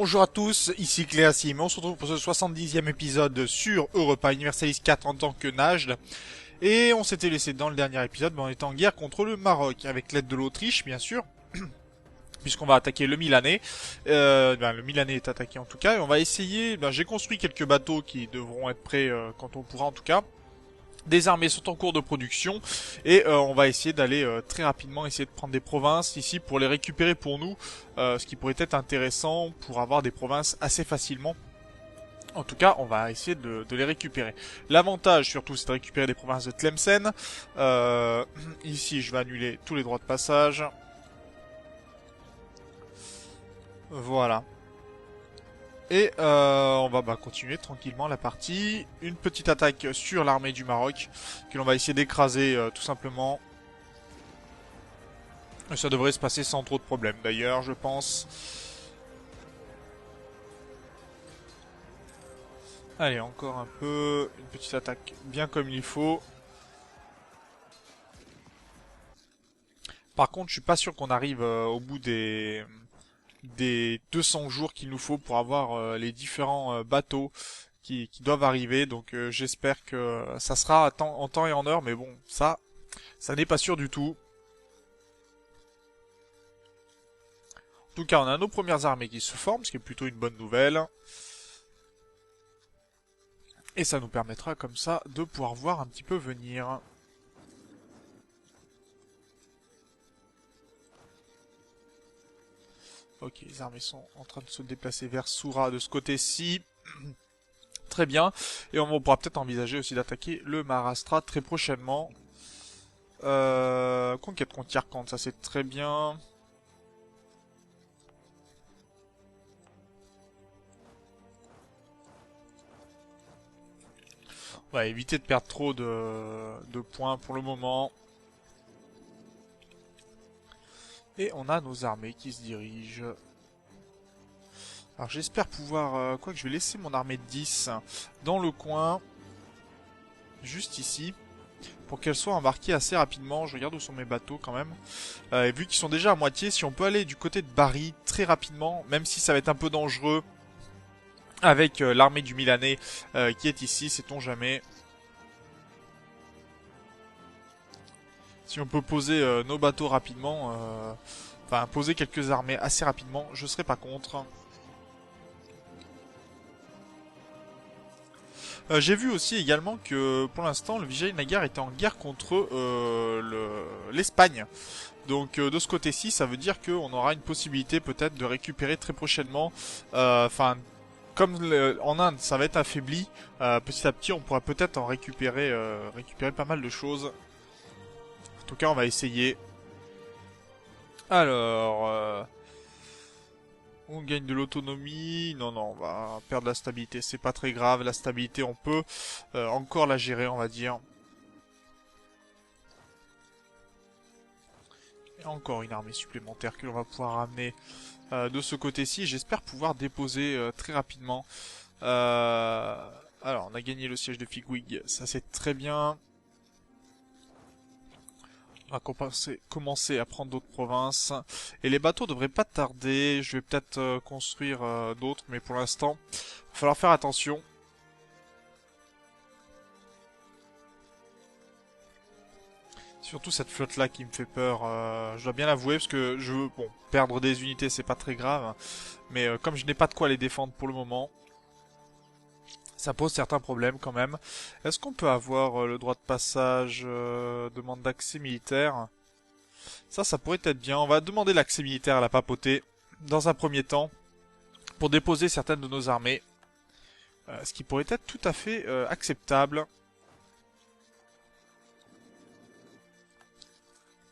Bonjour à tous, ici Cléasim, on se retrouve pour ce 70e épisode sur Europa Universalis 4 en tant que Najd. Et on s'était laissé dans le dernier épisode, mais on était en guerre contre le Maroc, avec l'aide de l'Autriche bien sûr, puisqu'on va attaquer le Milanais. Le Milanais est attaqué en tout cas, et on va essayer, j'ai construit quelques bateaux qui devront être prêts quand on pourra en tout cas. Des armées sont en cours de production et on va essayer d'aller très rapidement essayer de prendre des provinces ici pour les récupérer pour nous, ce qui pourrait être intéressant pour avoir des provinces assez facilement. En tout cas, on va essayer de les récupérer. L'avantage surtout, c'est de récupérer des provinces de Tlemcen. Ici, je vais annuler tous les droits de passage. Voilà. Et on va continuer tranquillement la partie. Une petite attaque sur l'armée du Maroc, que l'on va essayer d'écraser tout simplement. Et ça devrait se passer sans trop de problèmes d'ailleurs, je pense. Allez, encore un peu. Une petite attaque bien comme il faut. Par contre, je suis pas sûr qu'on arrive au bout des 200 jours qu'il nous faut pour avoir les différents bateaux qui doivent arriver. Donc j'espère que ça sera en temps et en heure. Mais bon, ça n'est pas sûr du tout. En tout cas, on a nos premières armées qui se forment, ce qui est plutôt une bonne nouvelle. Et ça nous permettra comme ça de pouvoir voir un petit peu venir. Ok, les armées sont en train de se déplacer vers Soura de ce côté-ci. Très bien. Et on pourra peut-être envisager aussi d'attaquer le Maharashtra très prochainement. Conquête contre Yarkand, ça c'est très bien. On va éviter de perdre trop de points pour le moment. Et on a nos armées qui se dirigent. Alors j'espère pouvoir... Quoique je vais laisser mon armée de 10 dans le coin. Juste ici. Pour qu'elle soit embarquée assez rapidement. Je regarde où sont mes bateaux quand même. Et vu qu'ils sont déjà à moitié, si on peut aller du côté de Bari très rapidement, même si ça va être un peu dangereux, avec l'armée du Milanais qui est ici, sait-on jamais. Si on peut poser nos bateaux rapidement, enfin poser quelques armées assez rapidement, je serais pas contre. J'ai vu aussi également que pour l'instant le Vijayanagar était en guerre contre l'Espagne. Donc de ce côté-ci, ça veut dire qu'on aura une possibilité peut-être de récupérer très prochainement, enfin comme en Inde ça va être affaibli, petit à petit on pourra peut-être en récupérer, récupérer pas mal de choses. En tout cas on va essayer. Alors, on gagne de l'autonomie. Non, non, on va perdre la stabilité. C'est pas très grave. La stabilité, on peut encore la gérer, on va dire. Et encore une armée supplémentaire que l'on va pouvoir ramener de ce côté-ci. J'espère pouvoir déposer très rapidement. Alors, on a gagné le siège de Figwig. Ça, c'est très bien. On va commencer à prendre d'autres provinces. Et les bateaux devraient pas tarder. Je vais peut-être construire d'autres, mais pour l'instant, il va falloir faire attention. Surtout cette flotte-là qui me fait peur. Je dois bien l'avouer, parce que je veux, bon, perdre des unités, c'est pas très grave. Mais comme je n'ai pas de quoi les défendre pour le moment, ça pose certains problèmes quand même. Est-ce qu'on peut avoir le droit de passage, demande d'accès militaire? Ça pourrait être bien. On va demander l'accès militaire à la papauté, dans un premier temps, pour déposer certaines de nos armées. Ce qui pourrait être tout à fait acceptable.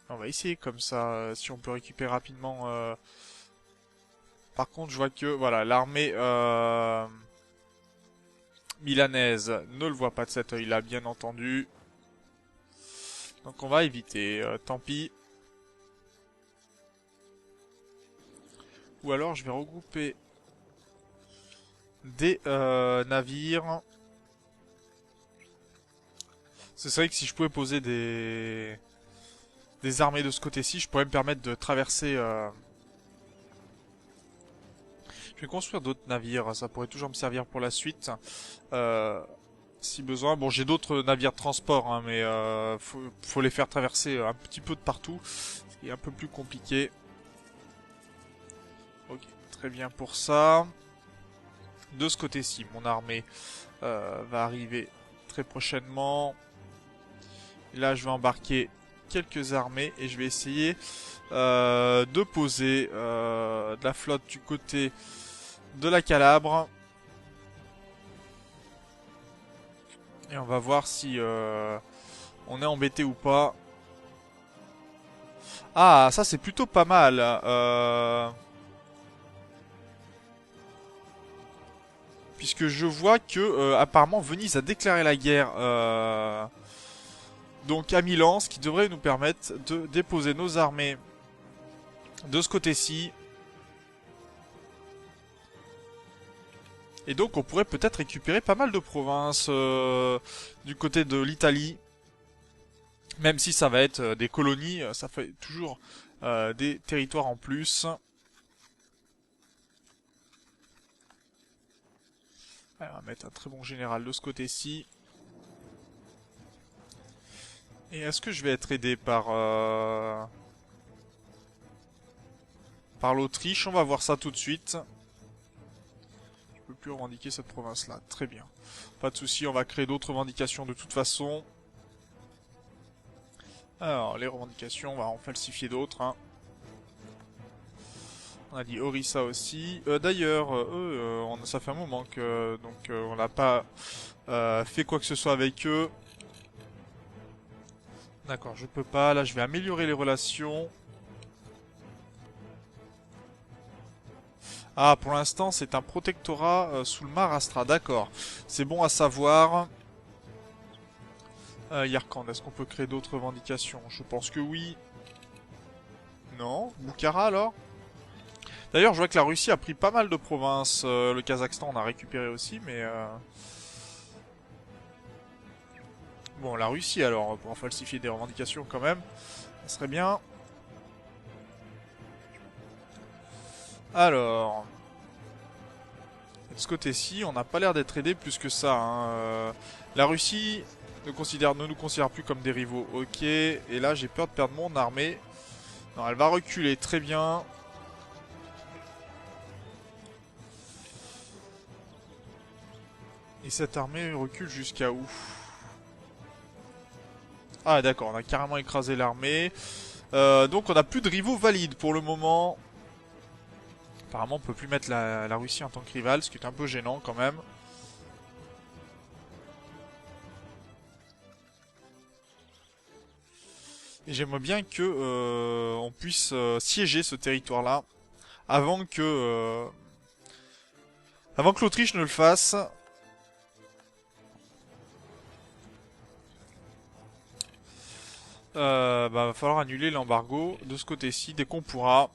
On va essayer comme ça, si on peut récupérer rapidement. Par contre, je vois que, voilà, l'armée milanaise ne le voit pas de cet œil-là, bien entendu. Donc on va éviter, tant pis. Ou alors je vais regrouper des navires. C'est vrai que si je pouvais poser des armées de ce côté-ci, je pourrais me permettre de traverser Je vais construire d'autres navires, ça pourrait toujours me servir pour la suite. Si besoin. Bon, j'ai d'autres navires de transport, hein, mais faut les faire traverser un petit peu de partout. Ce qui est un peu plus compliqué. Ok, très bien pour ça. De ce côté-ci, mon armée va arriver très prochainement. Et là, je vais embarquer quelques armées et je vais essayer de poser de la flotte du côté de la Calabre. Et on va voir si on est embêté ou pas. Ah, ça c'est plutôt pas mal. Puisque je vois que apparemment Venise a déclaré la guerre donc à Milan, ce qui devrait nous permettre de déposer nos armées de ce côté-ci. Et donc on pourrait peut-être récupérer pas mal de provinces du côté de l'Italie. Même si ça va être des colonies, ça fait toujours des territoires en plus. Alors, on va mettre un très bon général de ce côté-ci. Et est-ce que je vais être aidé par l'Autriche? On va voir ça tout de suite. Je peux plus revendiquer cette province-là. Très bien. Pas de souci, on va créer d'autres revendications de toute façon. Alors, les revendications, on va en falsifier d'autres. Hein. On a dit Orissa aussi. D'ailleurs, ça fait un moment que on n'a pas fait quoi que ce soit avec eux. D'accord, je peux pas. Là, je vais améliorer les relations. Ah, pour l'instant, c'est un protectorat sous le Maharashtra. D'accord. C'est bon à savoir. Yarkand, est-ce qu'on peut créer d'autres revendications? Je pense que oui. Non? Bukhara, alors? D'ailleurs, je vois que la Russie a pris pas mal de provinces. Le Kazakhstan, on a récupéré aussi, mais... Bon, la Russie, alors, pour falsifier des revendications quand même. Ça serait bien. Alors... De ce côté-ci, on n'a pas l'air d'être aidé plus que ça. Hein. La Russie ne nous considère plus comme des rivaux. Ok, et là, j'ai peur de perdre mon armée. Non, elle va reculer, très bien. Et cette armée recule jusqu'à où? Ah d'accord, on a carrément écrasé l'armée. Donc on n'a plus de rivaux valides pour le moment. Apparemment on peut plus mettre la Russie en tant que rivale, ce qui est un peu gênant quand même. Et j'aimerais bien que on puisse siéger ce territoire-là avant que l'Autriche ne le fasse. Va falloir annuler l'embargo de ce côté-ci dès qu'on pourra.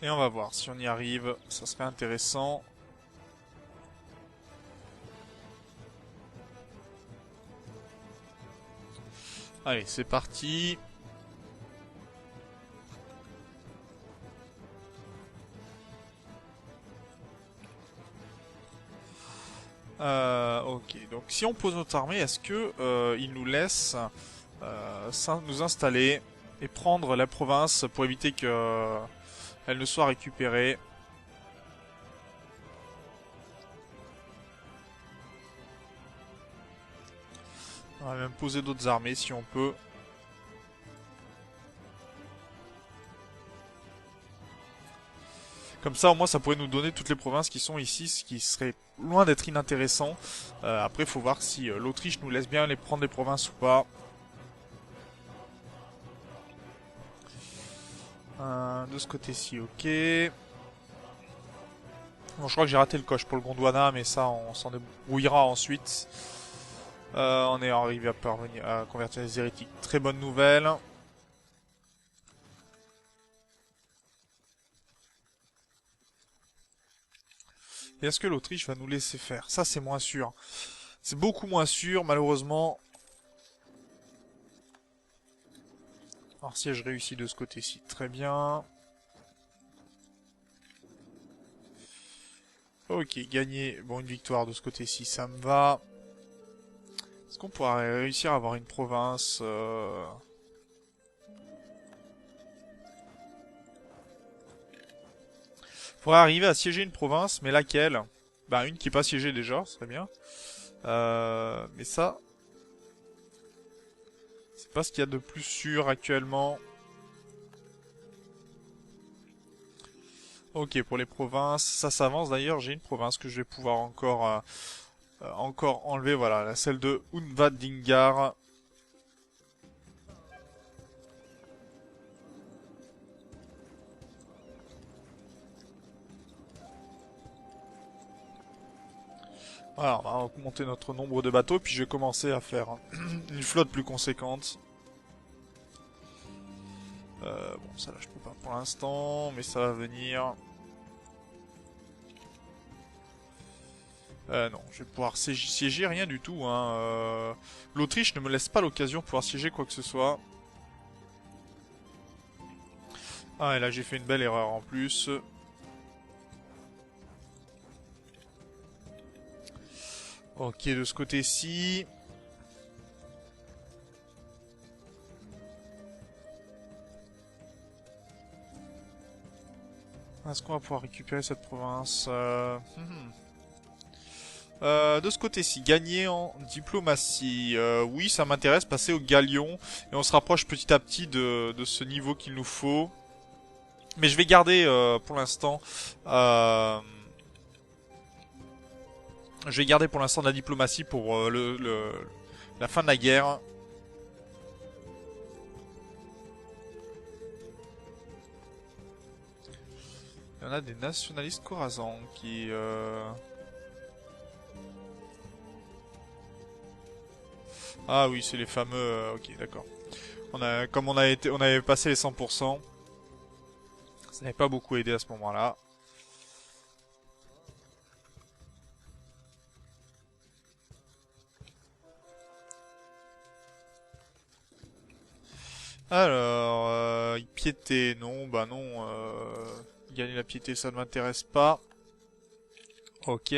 Et on va voir si on y arrive, ça serait intéressant. Allez, c'est parti. Ok, donc si on pose notre armée, est-ce que il nous laisse nous installer et prendre la province pour éviter que elle ne soit récupérée? On va même poser d'autres armées si on peut. Comme ça, au moins, ça pourrait nous donner toutes les provinces qui sont ici, ce qui serait loin d'être inintéressant. Après, il faut voir si l'Autriche nous laisse bien les prendre les provinces ou pas. De ce côté-ci, ok. Bon, je crois que j'ai raté le coche pour le Gondwana, mais ça, on s'en débrouillera ensuite. On est arrivé à convertir les hérétiques. Très bonne nouvelle. Et est-ce que l'Autriche va nous laisser faire? Ça, c'est moins sûr. C'est beaucoup moins sûr, malheureusement. Alors siège réussi de ce côté-ci, très bien. Ok, gagner, bon une victoire de ce côté-ci, ça me va. Est-ce qu'on pourra réussir à avoir une province Faudrait arriver à siéger une province, mais laquelle? Bah une qui est pas siégée déjà, ce serait bien. Mais ça, c'est pas ce qu'il y a de plus sûr actuellement. Ok, pour les provinces, ça s'avance d'ailleurs, j'ai une province que je vais pouvoir encore enlever, voilà, celle de Unvadingar. Voilà, on va augmenter notre nombre de bateaux, puis je vais commencer à faire une flotte plus conséquente. Bon, ça là je peux pas pour l'instant, mais ça va venir. Non, je vais pouvoir siéger rien du tout. Hein. L'Autriche ne me laisse pas l'occasion de pouvoir siéger quoi que ce soit. Ah, et là j'ai fait une belle erreur en plus. Ok, de ce côté-ci. Est-ce qu'on va pouvoir récupérer cette province De ce côté-ci, gagner en diplomatie. Oui, ça m'intéresse, passer au galion. Et on se rapproche petit à petit de ce niveau qu'il nous faut. Mais je vais garder pour l'instant... je vais garder pour l'instant de la diplomatie pour la fin de la guerre. Il y en a des nationalistes Khorasan qui... Ah oui, c'est les fameux... ok, d'accord. Comme on avait passé les 100%, ça n'avait pas beaucoup aidé à ce moment-là. Alors, piété, non, bah non. Gagner la piété, ça ne m'intéresse pas. Ok.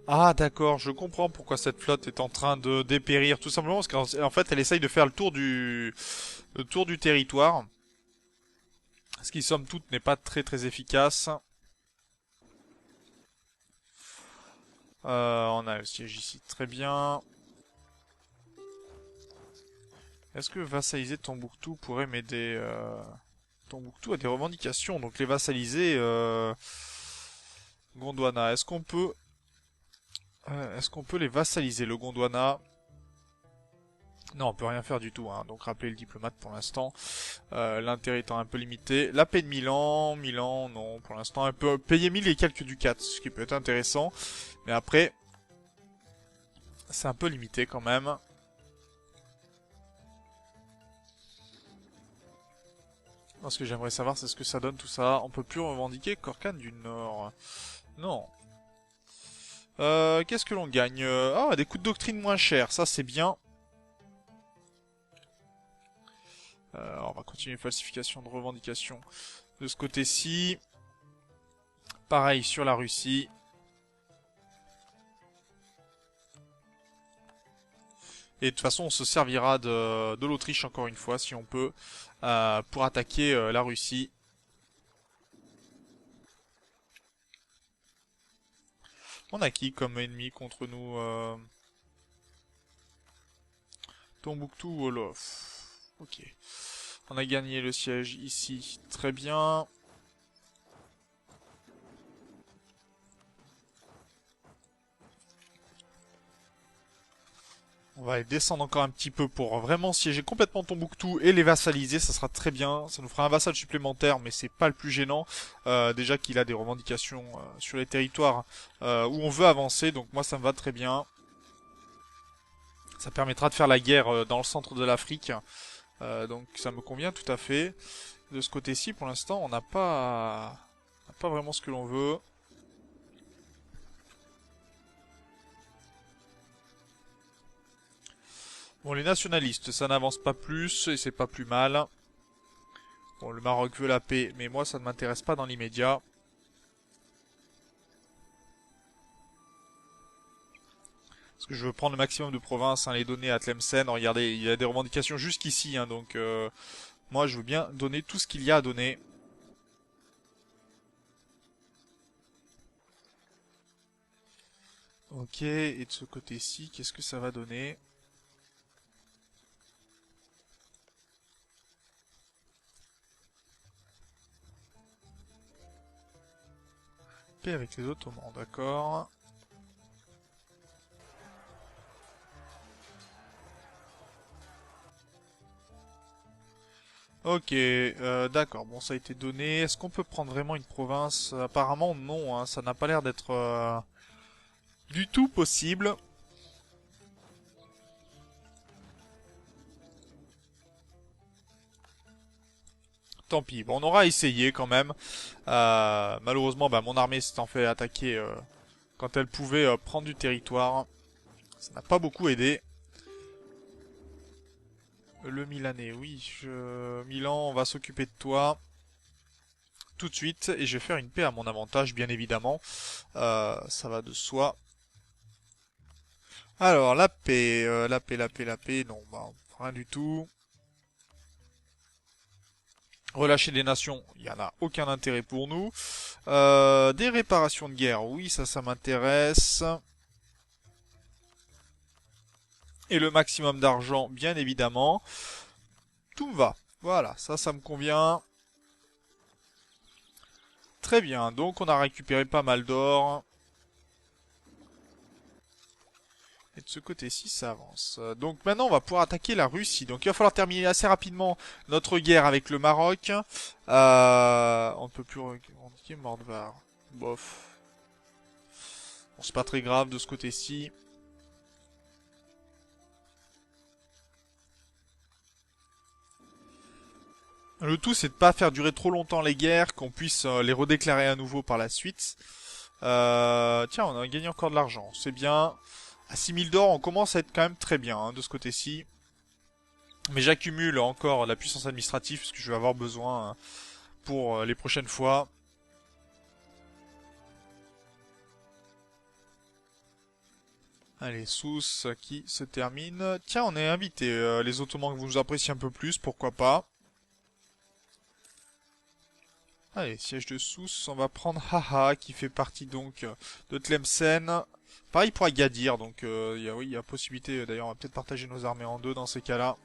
Ah d'accord, je comprends pourquoi cette flotte est en train de dépérir, tout simplement parce qu'en fait elle essaye de faire le tour du territoire, ce qui somme toute n'est pas très efficace. On a le siège ici, très bien. Est-ce que vassaliser Tombouctou pourrait m'aider Tombouctou a des revendications, donc les vassaliser Gondwana, est-ce qu'on peut les vassaliser, le Gondwana? Non, on peut rien faire du tout, hein. Donc rappeler le diplomate pour l'instant. L'intérêt étant un peu limité. La paix de Milan, non, pour l'instant, un peu payer 1000 et quelques ducats, ce qui peut être intéressant. Mais après, c'est un peu limité quand même. Moi, ce que j'aimerais savoir, c'est ce que ça donne tout ça. On peut plus revendiquer Korkan du Nord. Non. Qu'est-ce que l'on gagne? Ah, des coups de doctrine moins chers, ça c'est bien. On va continuer falsification de revendication de ce côté-ci. Pareil sur la Russie. Et de toute façon, on se servira de l'Autriche encore une fois, si on peut, pour attaquer la Russie. On a qui comme ennemi contre nous Tombouctou ou Olof. Ok. On a gagné le siège ici. Très bien. On va aller descendre encore un petit peu pour vraiment siéger complètement Tombouctou et les vassaliser. Ça sera très bien. Ça nous fera un vassal supplémentaire, mais c'est pas le plus gênant. Déjà qu'il a des revendications sur les territoires où on veut avancer. Donc moi, ça me va très bien. Ça permettra de faire la guerre dans le centre de l'Afrique. Donc ça me convient tout à fait. De ce côté-ci, pour l'instant, on n'a pas vraiment ce que l'on veut. Bon, les nationalistes, ça n'avance pas plus et c'est pas plus mal. Bon, le Maroc veut la paix, mais moi, ça ne m'intéresse pas dans l'immédiat. Parce que je veux prendre le maximum de provinces, hein, les donner à Tlemcen. Regardez, il y a des revendications jusqu'ici, hein, donc moi, je veux bien donner tout ce qu'il y a à donner. Ok, et de ce côté-ci, qu'est-ce que ça va donner? Paix avec les Ottomans, d'accord. Ok, d'accord, bon ça a été donné. Est-ce qu'on peut prendre vraiment une province? Apparemment non, hein, ça n'a pas l'air d'être du tout possible. Tant pis, bon, on aura essayé quand même. Malheureusement, bah, mon armée s'est en fait attaquer quand elle pouvait prendre du territoire. Ça n'a pas beaucoup aidé. Le Milanais, oui. Milan, on va s'occuper de toi tout de suite. Et je vais faire une paix à mon avantage, bien évidemment. Ça va de soi. Alors, la paix, la paix. Non, bah, rien du tout. Relâcher des nations, il n'y en a aucun intérêt pour nous. Des réparations de guerre, oui, ça m'intéresse. Et le maximum d'argent, bien évidemment. Tout me va. Voilà, ça me convient. Très bien, donc on a récupéré pas mal d'or. Et de ce côté-ci, ça avance. Donc maintenant, on va pouvoir attaquer la Russie. Donc il va falloir terminer assez rapidement notre guerre avec le Maroc. On ne peut plus revendiquer Mordvar. Bof. Bon, c'est pas très grave de ce côté-ci. Le tout, c'est de pas faire durer trop longtemps les guerres, qu'on puisse les redéclarer à nouveau par la suite. Tiens, on a gagné encore de l'argent. C'est bien. À 6000 d'or, on commence à être quand même très bien hein, de ce côté-ci. Mais j'accumule encore la puissance administrative, parce que je vais avoir besoin hein, pour les prochaines fois. Allez, Sousse qui se termine. Tiens, on est invité. Les Ottomans que vous nous appréciez un peu plus, pourquoi pas. Allez, siège de Sousse, on va prendre Haha, qui fait partie donc de Tlemcen. Pareil pour Agadir, donc oui, il y a possibilité, d'ailleurs on va peut-être partager nos armées en deux dans ces cas-là.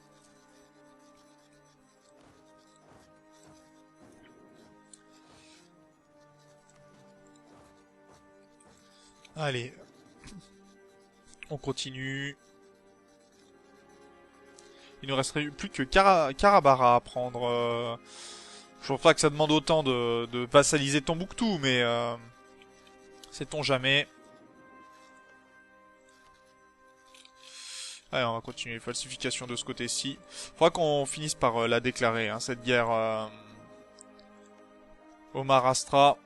Allez, on continue. Il ne resterait plus que Karabara à prendre. Je trouve pas que ça demande autant de vassaliser Tombouctou, mais sait-on jamais. Allez, on va continuer les falsifications de ce côté-ci. Faudra qu'on finisse par la déclarer, hein, cette guerre au Maharashtra.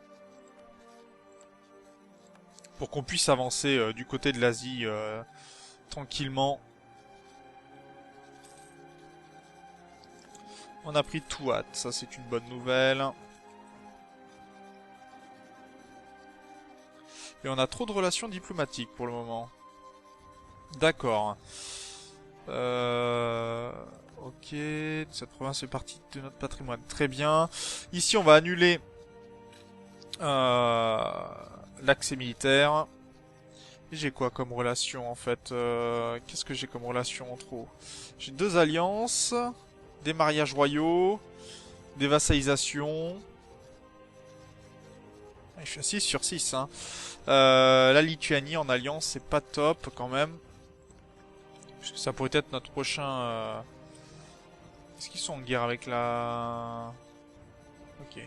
Pour qu'on puisse avancer du côté de l'Asie tranquillement. On a pris Touat, ça c'est une bonne nouvelle. Et on a trop de relations diplomatiques pour le moment. D'accord. Ok, cette province fait partie de notre patrimoine. Très bien. Ici, on va annuler l'accès militaire. Et j'ai quoi comme relation, en fait qu'est-ce que j'ai comme relation en trop? J'ai 2 alliances, des mariages royaux, des vassalisations. Je suis à 6 sur 6, hein. La Lituanie en alliance, c'est pas top, quand même. Puisque ça pourrait être notre prochain... Est-ce qu'ils sont en guerre avec la... Ok.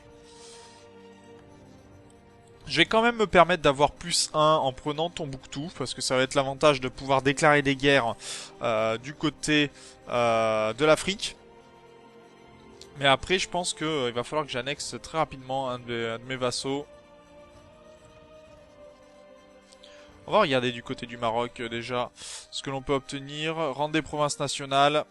Je vais quand même me permettre d'avoir +1 en prenant Tombouctou, parce que ça va être l'avantage de pouvoir déclarer des guerres du côté de l'Afrique. Mais après, je pense que il va falloir que j'annexe très rapidement un de mes vassaux. On va regarder du côté du Maroc déjà ce que l'on peut obtenir. Rendre des provinces nationales.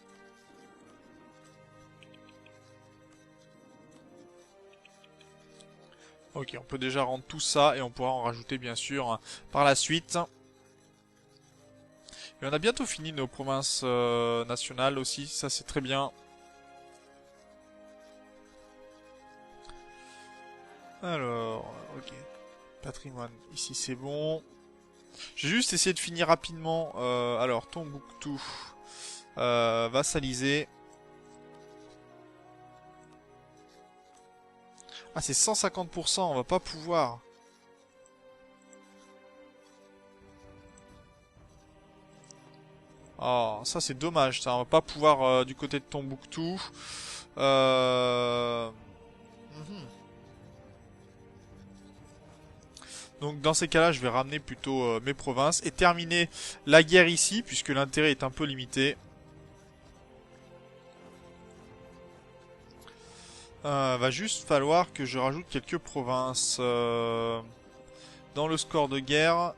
Ok, on peut déjà rendre tout ça et on pourra en rajouter bien sûr par la suite. Et on a bientôt fini nos provinces nationales aussi, ça c'est très bien. Alors, ok. Patrimoine, ici c'est bon. J'ai juste essayé de finir rapidement. Alors, Tombouctou, vassalisé. Ah, c'est 150%, on va pas pouvoir. Oh, ça c'est dommage, ça. On va pas pouvoir du côté de Tombouctou. Mhm. Donc dans ces cas-là, je vais ramener plutôt mes provinces et terminer la guerre ici, puisque l'intérêt est un peu limité. Va juste falloir que je rajoute quelques provinces dans le score de guerre.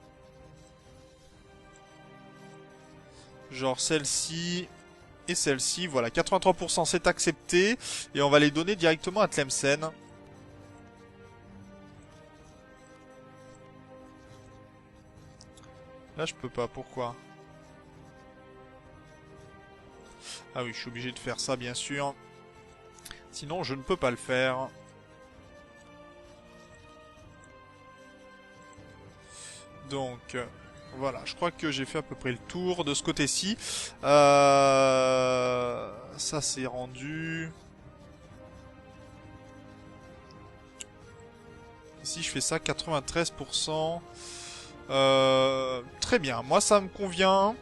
Genre celle-ci et celle-ci. Voilà, 83% c'est accepté. Et on va les donner directement à Tlemcen. Là je peux pas, pourquoi? Ah oui, je suis obligé de faire ça bien sûr. Sinon je ne peux pas le faire. Donc voilà, je crois que j'ai fait à peu près le tour de ce côté-ci. Ça c'est rendu. Ici je fais ça 93%. Très bien, moi ça me convient.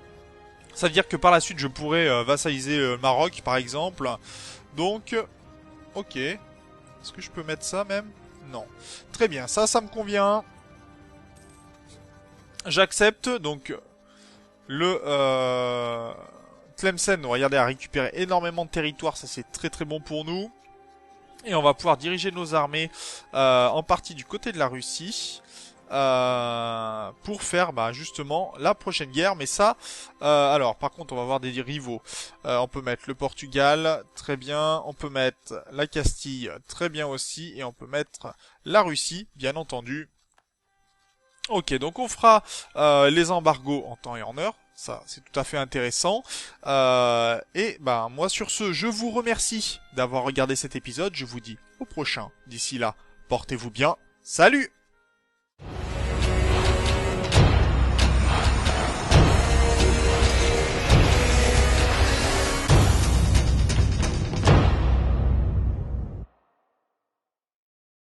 Ça veut dire que par la suite je pourrais vassaliser le Maroc par exemple. Donc, ok. Est-ce que je peux mettre ça même? Non. Très bien, ça me convient. J'accepte, donc le Tlemcen, regardez, a récupéré énormément de territoire, ça c'est très très bon pour nous. Et on va pouvoir diriger nos armées en partie du côté de la Russie. Pour faire justement la prochaine guerre. Mais ça, alors par contre on va avoir des rivaux. On peut mettre le Portugal, très bien. On peut mettre la Castille, très bien aussi. Et on peut mettre la Russie, bien entendu. Ok, donc on fera les embargos en temps et en heure. Ça, c'est tout à fait intéressant. Et moi sur ce, je vous remercie d'avoir regardé cet épisode. Je vous dis au prochain. D'ici là, portez-vous bien. Salut!